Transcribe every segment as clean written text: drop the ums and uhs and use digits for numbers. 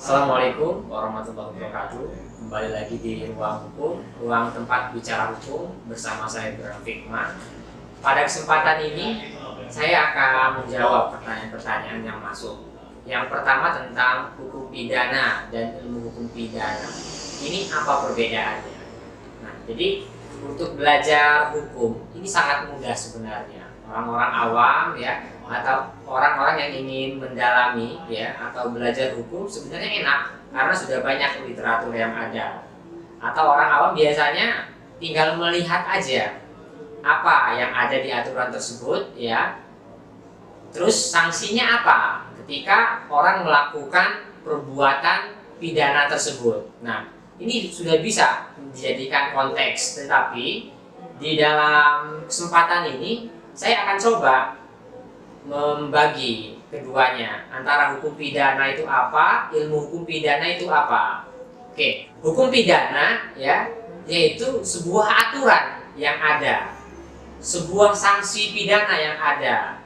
Assalamualaikum warahmatullahi wabarakatuh. Kembali lagi di Ruang Hukum, ruang tempat bicara hukum bersama saya Ibrahim Fikman. Pada kesempatan ini, saya akan menjawab pertanyaan-pertanyaan yang masuk. Yang pertama tentang hukum pidana dan ilmu hukum pidana. Ini apa perbedaannya? Nah, jadi untuk belajar hukum ini sangat mudah sebenarnya. Orang-orang awam ya, atau orang-orang yang ingin mendalami ya atau belajar hukum sebenarnya enak karena sudah banyak literatur yang ada. Atau orang awam biasanya tinggal melihat aja apa yang ada di aturan tersebut ya. Terus sanksinya apa ketika orang melakukan perbuatan pidana tersebut. Nah, ini sudah bisa dijadikan konteks, tetapi di dalam kesempatan ini saya akan coba membagi keduanya, antara hukum pidana itu apa, ilmu hukum pidana itu apa. Oke, hukum pidana ya, yaitu sebuah aturan yang ada, sebuah sanksi pidana yang ada,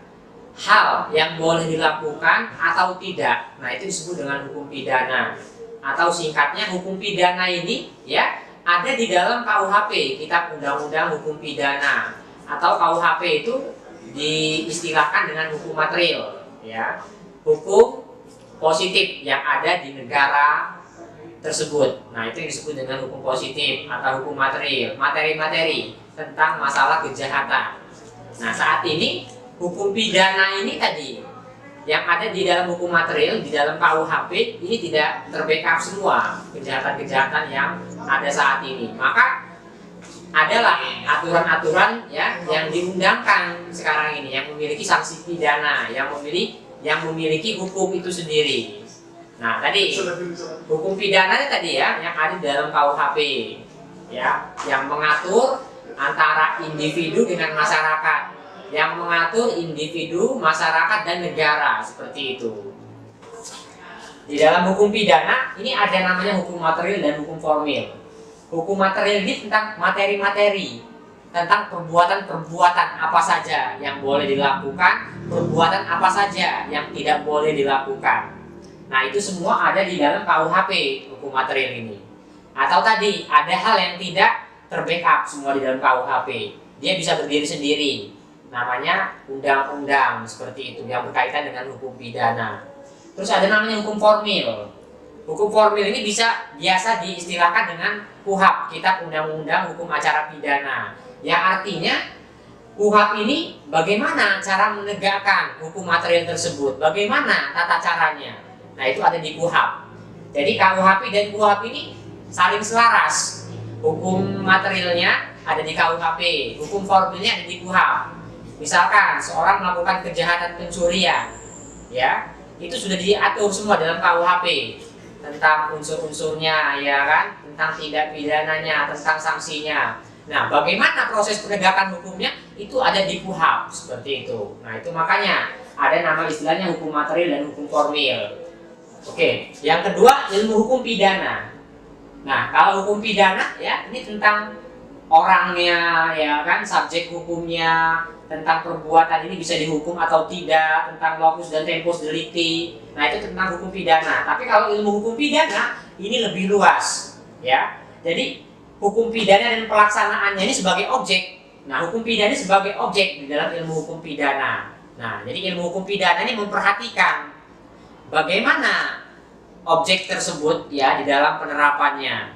hal yang boleh dilakukan atau tidak. Nah, itu disebut dengan hukum pidana. Atau singkatnya hukum pidana ini ya ada di dalam KUHP, Kitab Undang-Undang Hukum Pidana, atau KUHP itu diistilahkan dengan hukum material ya, hukum positif yang ada di negara tersebut. Nah, itu disebut dengan hukum positif atau hukum material, materi-materi tentang masalah kejahatan. Nah, saat ini hukum pidana ini tadi yang ada di dalam hukum material, di dalam KUHP ini tidak terbackup semua kejahatan-kejahatan yang ada saat ini. Maka adalah aturan-aturan ya yang diundangkan sekarang ini yang memiliki sanksi pidana, yang memiliki hukum itu sendiri. Nah, tadi hukum pidana tadi ya yang ada di dalam KUHP ya, yang mengatur antara individu dengan masyarakat, yang mengatur individu, masyarakat dan negara, seperti itu. Di dalam hukum pidana ini ada namanya hukum material dan hukum formil. Hukum material ini tentang materi-materi, tentang perbuatan-perbuatan apa saja yang boleh dilakukan, perbuatan apa saja yang tidak boleh dilakukan. Nah, itu semua ada di dalam KUHP, hukum material ini. Atau tadi, ada hal yang tidak terbackup semua di dalam KUHP. Dia bisa berdiri sendiri. Namanya undang-undang, seperti itu, yang berkaitan dengan hukum pidana. Terus ada namanya hukum formil. Hukum formil ini biasa diistilahkan dengan KUHAP, Kitab Undang-Undang Hukum Acara Pidana. Yang artinya KUHAP ini bagaimana cara menegakkan hukum material tersebut, bagaimana tata caranya. Nah, itu ada di KUHAP. Jadi KUHP dan KUHAP ini saling selaras. Hukum materialnya ada di KUHP, hukum formilnya ada di KUHAP. Misalkan seorang melakukan kejahatan pencurian, ya, itu sudah diatur semua dalam KUHP. Tentang unsur-unsurnya ya kan, tentang tindak pidananya, tentang sanksinya. Nah, bagaimana proses penegakan hukumnya itu ada di KUHP, seperti itu. Nah, itu makanya ada nama istilahnya hukum material dan hukum formil. Oke, yang kedua ilmu hukum pidana. Nah, kalau hukum pidana ya ini tentang orangnya ya kan, subjek hukumnya, tentang perbuatan ini bisa dihukum atau tidak, tentang locus dan tempus delicti. Nah, itu tentang hukum pidana. Tapi kalau ilmu hukum pidana ini lebih luas ya. Jadi hukum pidana dan pelaksanaannya ini sebagai objek. Nah, hukum pidana sebagai objek di dalam ilmu hukum pidana. Nah, jadi ilmu hukum pidana ini memperhatikan bagaimana objek tersebut ya di dalam penerapannya.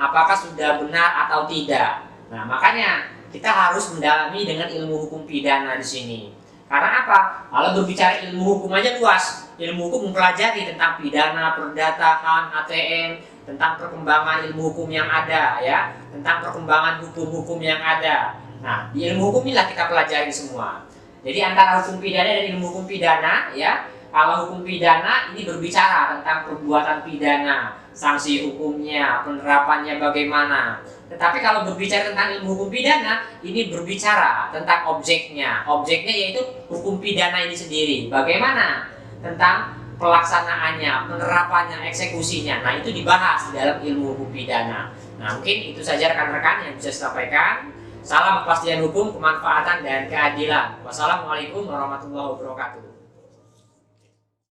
Apakah sudah benar atau tidak. Nah, makanya kita harus mendalami dengan ilmu hukum pidana di sini. Karena apa? Kalau berbicara ilmu hukum aja luas. Ilmu hukum mempelajari tentang pidana, perdata, HAM, ATM, tentang perkembangan ilmu hukum yang ada ya, tentang perkembangan hukum-hukum yang ada. Nah, di ilmu hukum inilah kita pelajari semua. Jadi antara hukum pidana dan ilmu hukum pidana ya, kalau hukum pidana ini berbicara tentang perbuatan pidana, sanksi hukumnya, penerapannya bagaimana. Tetapi kalau berbicara tentang ilmu hukum pidana, ini berbicara tentang objeknya. Objeknya yaitu hukum pidana ini sendiri. Bagaimana tentang pelaksanaannya, penerapannya, eksekusinya. Nah, itu dibahas di dalam ilmu hukum pidana. Nah, mungkin itu saja rekan-rekan yang bisa saya sampaikan. Salam kepastian hukum, kemanfaatan, dan keadilan. Wassalamualaikum warahmatullahi wabarakatuh.